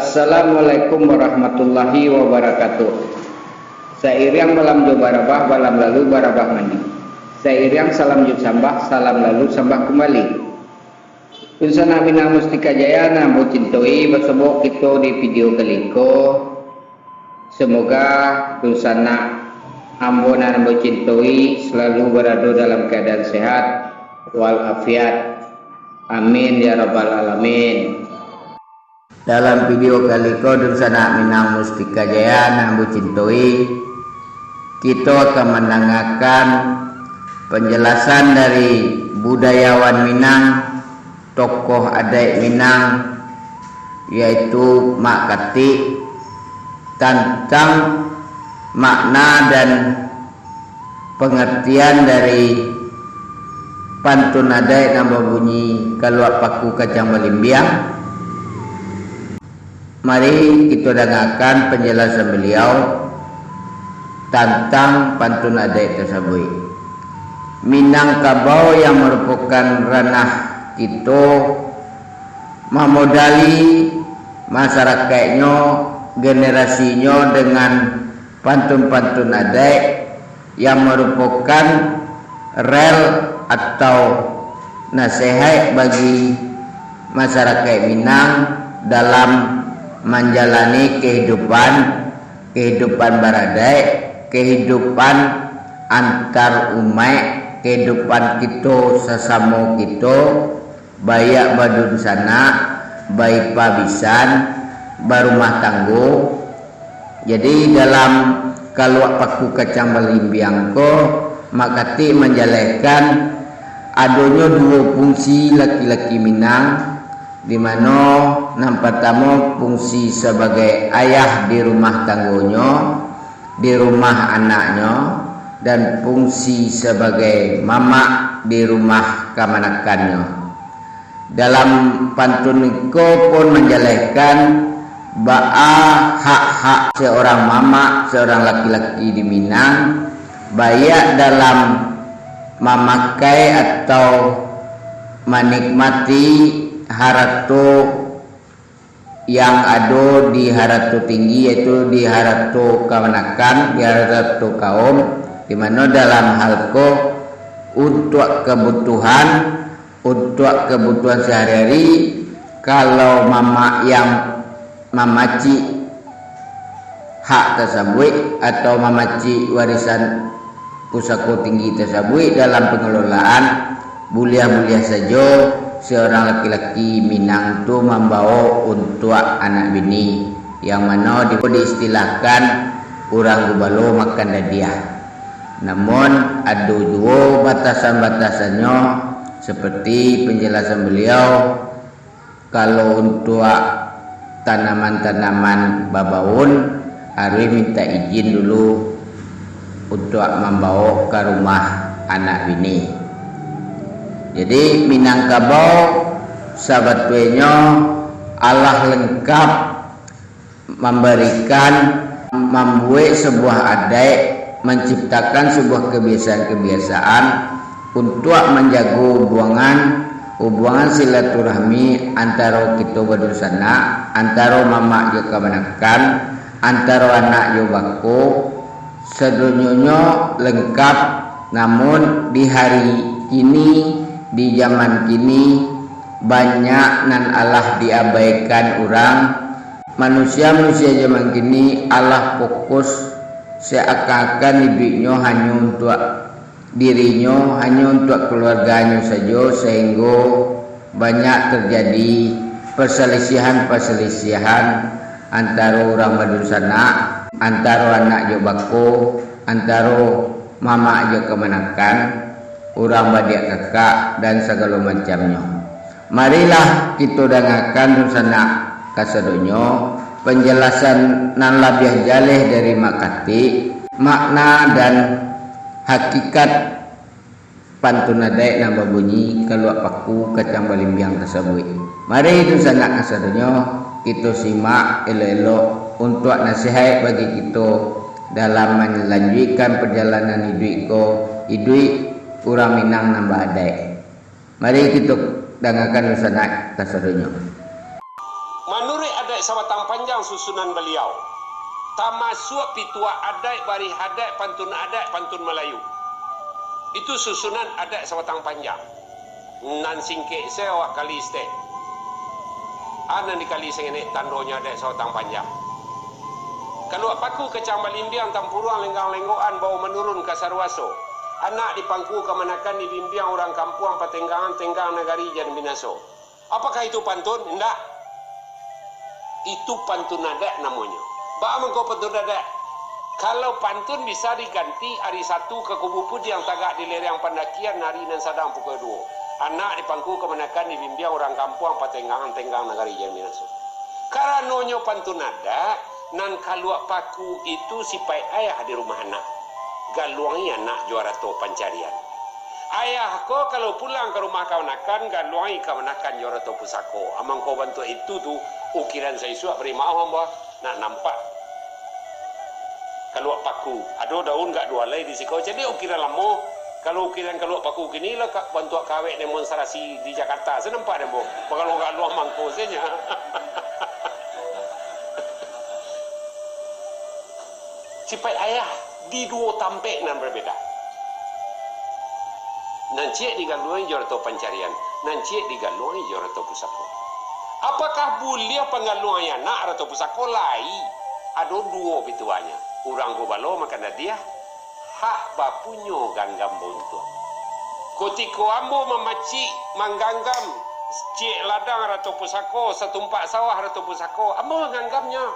Assalamualaikum warahmatullahi wabarakatuh. Sairiang balam jo barabah, balam lalu barabah mandi. Sairiang salam jut sambah, salam lalu sambah kembali. Unsana bina mustika jaya nambu cintoi bersebok kita di video keliko. Semoga unsana ambona nambu cintoi selalu berada dalam keadaan sehat walafiat. Amin ya rabbal alamin. Dalam video kali ko dun sana Minang Mustika Jaya Nambu Cintoi, kita akan mendengarkan penjelasan dari budayawan Minang, tokoh adat Minang, yaitu Mak Kati, tentang makna dan pengertian dari pantun adat yang berbunyi Kaluak Paku Kacang Balimbiang. Mari kita dengarkan penjelasan beliau tentang pantun adat tersebut. Minangkabau yang merupakan ranah kita memodali masyarakatnya, generasinya dengan pantun-pantun adat yang merupakan rel atau nasihat bagi masyarakat Minang dalam menjalani kehidupan baradai, kehidupan antar umat, kehidupan kita sesama kita, bayak badun sana, baik pabisan, barumah tangguh. Jadi dalam Kaluak Paku Kacang Balimbiang ko, Mak Kati menjelaskan adanya dua fungsi laki-laki Minang, di mana yang pertama fungsi sebagai ayah di rumah tanggonya, di rumah anaknya, dan fungsi sebagai mama di rumah kemanakannya. Dalam pantun itu pun menjelaskan bahwa hak-hak seorang mama, seorang laki-laki di Minang, baik dalam memakai atau menikmati haratu yang ada di haratu tinggi, yaitu di haratu kemanakan, di haratu kaum, di mana dalam hal ko untuk kebutuhan sehari-hari, kalau mama yang memaci hak tersebut atau memaci warisan pusaka tinggi tersebut dalam pengelolaan, buliah-buliah saja seorang laki-laki Minang tu membawa untuk anak bini, yang mana diistilahkan orang gubalo makan dadiah. Namun ada dua batasan-batasannya, seperti penjelasan beliau, kalau untuk tanaman-tanaman babaun harus minta izin dulu untuk membawa ke rumah anak bini. Jadi Minangkabau sebetulnya Allah lengkap memberikan, membuat sebuah adat, menciptakan sebuah kebiasaan-kebiasaan untuk menjaga hubungan silaturahmi antara kita berdusana, antara mama jo kemanakan, antara anak jo bako, sedunia lengkap. Namun di hari ini, di zaman kini, banyak nan Allah diabaikan orang. Manusia zaman kini Allah fokus seakan-akan hidupnya hanya untuk dirinya, hanya untuk keluarganya saja, sehingga banyak terjadi perselisihan antara orang berdusana, antara anak jobako, antara mama jo kemanakan, orang badiak kakak, dan segala macamnya. Marilah kita dengarkan sana kasadonyo penjelasan nan lebih jaleh dari Mak Kati, makna dan hakikat pantun adat yang berbunyi Kaluak Paku Kacang Balimbiang tersebut. Mari itu sana kasadonyo kita simak elok-elok untuk nasihat bagi kita dalam melanjutkan perjalanan hidup orang Minang nambah adat. Mari kita dengarkan sana kasadonyo. Menurut adat Adat sawatang panjang susunan beliau. Tamasuk pitua adat bari hadat pantun Melayu. Itu susunan adat sawatang panjang. Nan singkek saya awak kali ste. Ana dikali sengene tandonya adat sawatang panjang. Kalau paku kecang balimbiang tampuruang lenggang-lenggoan bau menurun ke sarwaso. Anak dipangku kemanakan di bimbiang orang kampuang patenggangan tenggang negari jan binaso. Apakah itu pantun? Tidak. Itu pantun adat namanya. Ba mengko pantun adat. Kalau pantun bisa diganti hari satu ke kubu putih yang tagak di lereng pendakian nari dan sadang pukul 2. Anak dipangku kemanakan di bimbiang orang kampuang patenggangan tenggang negari jan binaso. Karena nonyo pantun adat nan kaluak paku itu sipai ayah di rumah anak. Galuangi anak juara to pancarian. Ayah ko kalau pulang ke rumah kawan-kawan galuangi kawan-kawan juara to pusako. Amang ko bantu itu tu ukiran saya suap beri maaf hamba nak nampak. Kaluak paku. Ada daun gak dua lay di siko. Jadi ukiran lama. Kalau ukiran kaluak paku gini lah bantu kawek demonstrasi di Jakarta. Saya nampak demo. Kalau galuang mangko saja. Sipai ayah di dua tampek nan berbeda. Nan cik digaluai jorto pencarian, nan cik digaluai jorto pusako. Apakah boleh pengaluai anak atau pusako lai? Ada dua bituanya. Urang gobalo makan dia, hak bapunyo ganggam bonto. Kotiko ambo mamaci mangganggam cik ladang atau pusako, setumpak sawah atau pusako, ambo ganggamnya.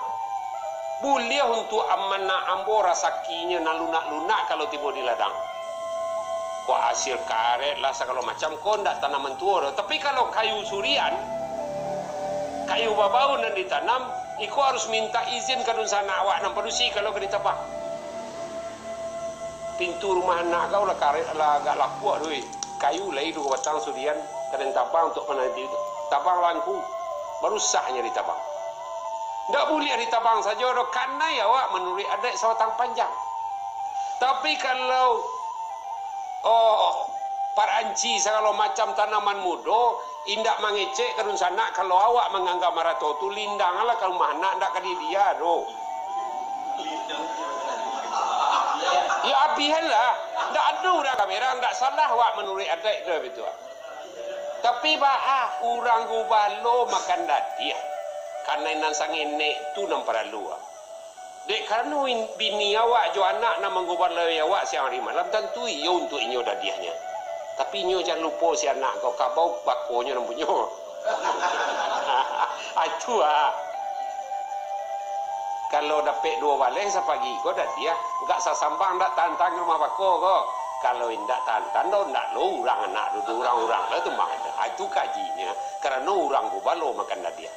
Boleh untuk amanah ambo rasakinya nalunak-lunak kalau tiba di ladang. Kau hasil karet lah segala macam kau ndak tanaman tua. Tapi kalau kayu surian, kayu babau nan ditanam, iku harus minta izin ke sana awak nan produksi kalau ke ditebang. Pintu rumah anak kau lah karet lah agak laku doi. Kayu lah itu batang surian kadang tabang untuk menanti tabang langku baru sahnya ditabang. Tak boleh ditabang saja karena ya awak menurut adat sawatang panjang. Tapi kalau paranci segala macam tanaman muda indak mengecek ke sana kalau awak menganggap marato tu lindang lah kalau mana ndak kadi dia do. Ya abihan lah. Ndak ada orang kamera ndak salah awak menurut adat tu betul. Tapi orang gubalo makan dadia. Karena nan sangin nek tu nam perlu. Dek karena bini awak jo anak nak menggubar lawai awak siang hari malam tentu iyo untuk inyo dadiahnya. Tapi inyo jangan lupa si anak kau kabau bakonya nam punyo. Itu Kalau dapat dua balai sepagi kau dadiah, enggak sasambang ndak tantang rumah bako kau. Kalau indak tantang do ndak lo urang anak du orang-orang lah tu mak. Itu kajinya karena orang gubalo makan dadiah.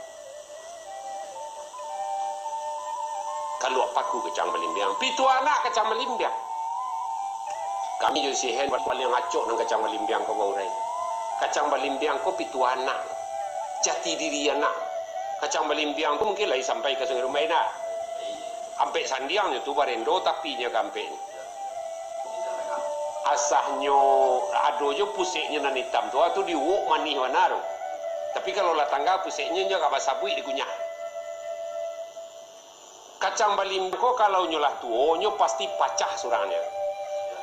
Kalau paku kecang melimbiang, pitu anak kecang melimbiang. Kami juga sihen paling ngacok dengan kecang melimbiang kau baurai. Kacang melimbiang kau pitu anak, jati diri anak. Kacang melimbiang kau mungkin lagi sampai ke sungai rumah nak. Sampai sandiangnya tu barendo tapi nya kampe. Asahnya adojo puseknya nan hitam tu diwok manih manaro. Tapi kalau lah tangga puseknya nya ka basabui dikunyah. Kacang balimko kalau nyolah tuonyo pasti pacah surangnya.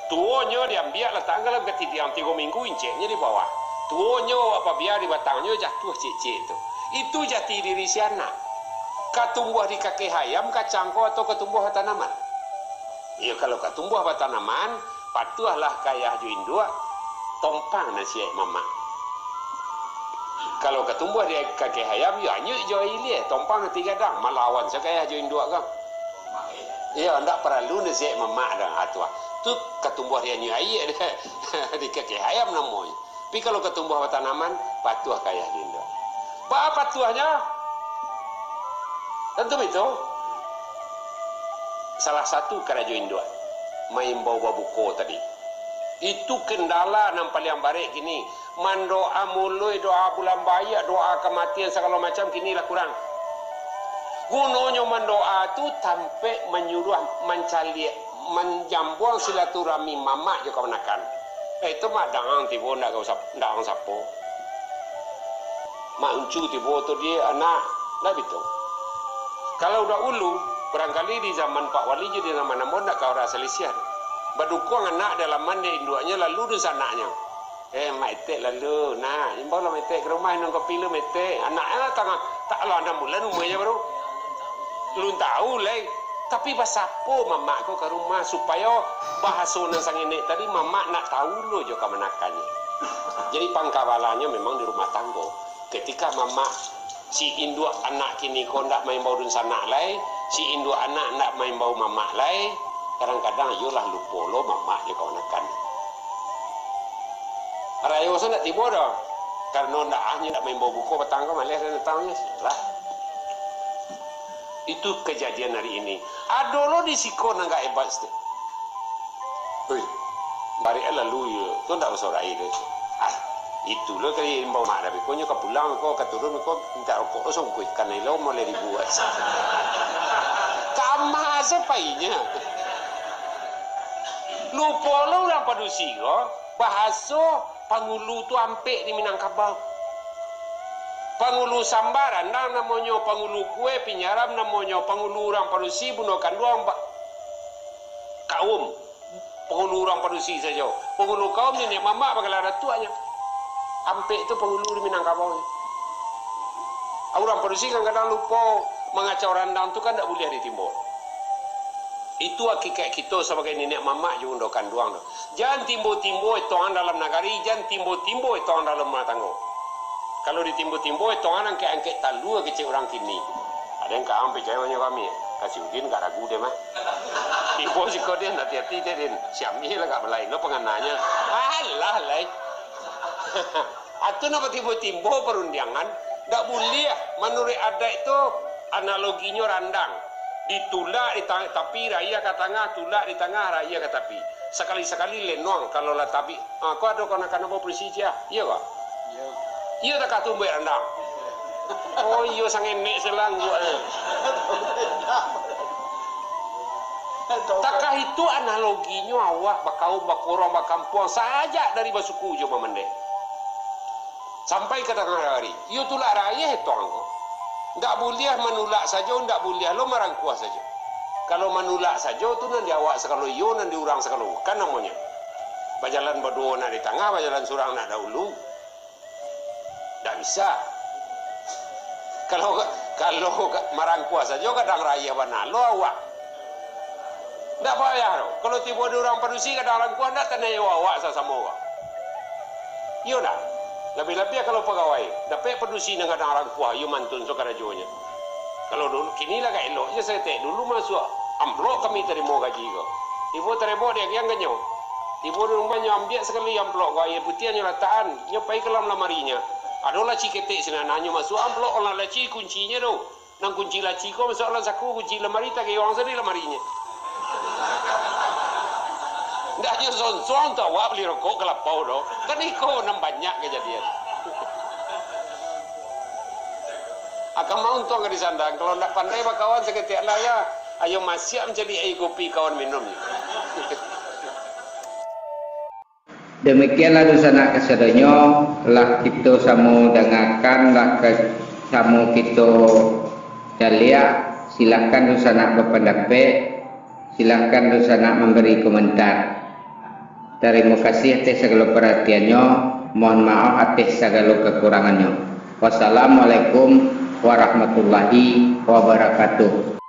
Tuonyo diambil lah tanggal ke tiang 3 minggu inceknya di bawah. Tuonyo apa biar di batangnya jatuh cecek itu. Itu jati diri si anak. Katumbuh di kaki hayam kacangko atau ketumbuh tanaman. Ya kalau ketumbuh tanaman patuahlah kaya juin dua tompang nasi mama. Kalau ketumbuh di kaki hayam ya nyuk joi lieh tompang 3 dang malawan sekaya juin dua kan. Ya ndak perlu nasi mama dah atua. Tu ketumbuh dia nyuk ai di kaki hayam namanya. Tapi kalau ketumbuh tanaman patuah kaya juin dua. Apa patuahnya? Tentu itu salah satu kerajuin dua main bawa buku tadi itu kendala nampak yang barik kini mandoa mulai doa bulan bayak doa kematian segala macam kini lah kurang gunanya mandoa tu sampai menyuruh mencari menjambuang silaturahmi mamak je kebenakan itu mak dangang tiba ndak usah ndak sapo mak uncu tiba tu dia anak dah betul. Kalau dahulu, barangkali di zaman Pak Wali jadi nama-nama nak kau rasa lisian. Badukung anak dalam mandi induaknya lalu dan anaknya. Maitek lalu, nah, imbau lah maitek ke rumah nang kopi lu maitek. Anaknya tengah tak lah 6 bulan umurnya baru. Lu tahu lah. Tapi bahasa apa mamak kau ke rumah supaya bahasa nang sang ini tadi mamak nak tahu lo juga menakannya. Jadi pangkawalannya memang di rumah tangga. Ketika mamak si induk anak kini kau ndak main bau dun sanak lai, si induk anak ndak main bau mamak lai, kadang-kadang yolah lupa lo mamak je kau nakan. Raya saya nak tiba dah, karena ndak ahnya ndak main bau buku petang kau malah datangnya lah. Itu kejadian hari ini. Ada lo di siko nang gak hebat sih. Oi, bari lalu ya, tu ndak bersorai deh. Itu lo kali imbau mak tapi kau nyuka pulang kau keturun kau minta rokok lo songkui karena lo mulai dibuat. Kamah sepainya. Lupa lo orang padusi lo bahasa pangulu tu ampek di Minangkabau. Pangulu sambaran nang namanya pangulu kue pinyaram namanya pangulu orang padusi bunuhkan doang pak. Kaum pangulu orang padusi saja. Pangulu kaum ni mamak bagaimana tuanya. Ampek itu penghulu di Minangkabau. Orang produksi kadang-kadang lupa mengacau randang itu kan tak boleh ditimbul. Itu hakikat kita sebagai nenek mamak juga undokan doang. Jangan timbul-timbul itu orang dalam nagari, jangan timbul-timbul itu orang dalam rumah tangga. Kalau ditimbul-timbul itu orang angkat-angkat talu kecil orang kini. Ada yang kau percaya kami. Kasih udin tak ragu dia mah. Timbul si kau dia hati-hati dia din. Siami lah tak berlain. Lo pengananya. Alah lah. Atau nama timbul-timbul perundangan tak boleh menurut adat itu analoginya randang ditulak di tengah tapi raya ke tengah tulak di tengah raya ke tepi sekali-sekali lenong kalau lah tapi kau ada kanak-kanak apa polisi je iya kah? Iya tak kata tumbuk randang oh iya sang enek selang takkah itu analoginya awak bakaum bakorong bakampuang saja dari basuku je memendek sampai ke tengah hari. You tulak raya itu angko. Tak boleh menulak saja, tak boleh lo merangkuah saja. Kalau menulak saja tu nanti awak sekali yo nanti orang sekali kan namanya. Berjalan berdua nak di tengah, berjalan surang nak dahulu. Tak bisa. Kalau merangkuah saja kadang raya benar lo awak. Tak payah lo. Kalau tiba ada orang padusi kadang rangkuah tak tanya awak sama awak. Yo dah. Lebih-lebih kalau pegawai, dapat produksi dengan orang kuah, you mantun so karajonya. Kalau dulu kini lah gak elok, saya tak dulu masuk amplop kami terima gaji ko. Tiba terima dia yang ganyo. Tiba rumahnya ambil sekali amplop ko, air putih hanya rataan, nyopai ke dalam lamarinya. Ada laci ketik sini, nanya masuk amplop orang laci kuncinya tu. Nang kunci laci ko masuk orang saku kunci lamari tak kaya orang sendiri lamarinya. Tidak hanya son-son tu awak beli rokok kelapau tu. Kan ikut nam banyak kejadian. Akan mau untung ke di sandang. Kalau nak pandai kawan seketik lah ya. Ayo masih menjadi air kopi kawan minum. Demikianlah dosana kesedonyo lah kita samu dengarkan lah samu kita dalia. Silakan dosana berpendapat. Silakan dosana memberi komentar. Terima kasih atas segala perhatiannya. Mohon maaf atas segala kekurangannya. Wassalamualaikum warahmatullahi wabarakatuh.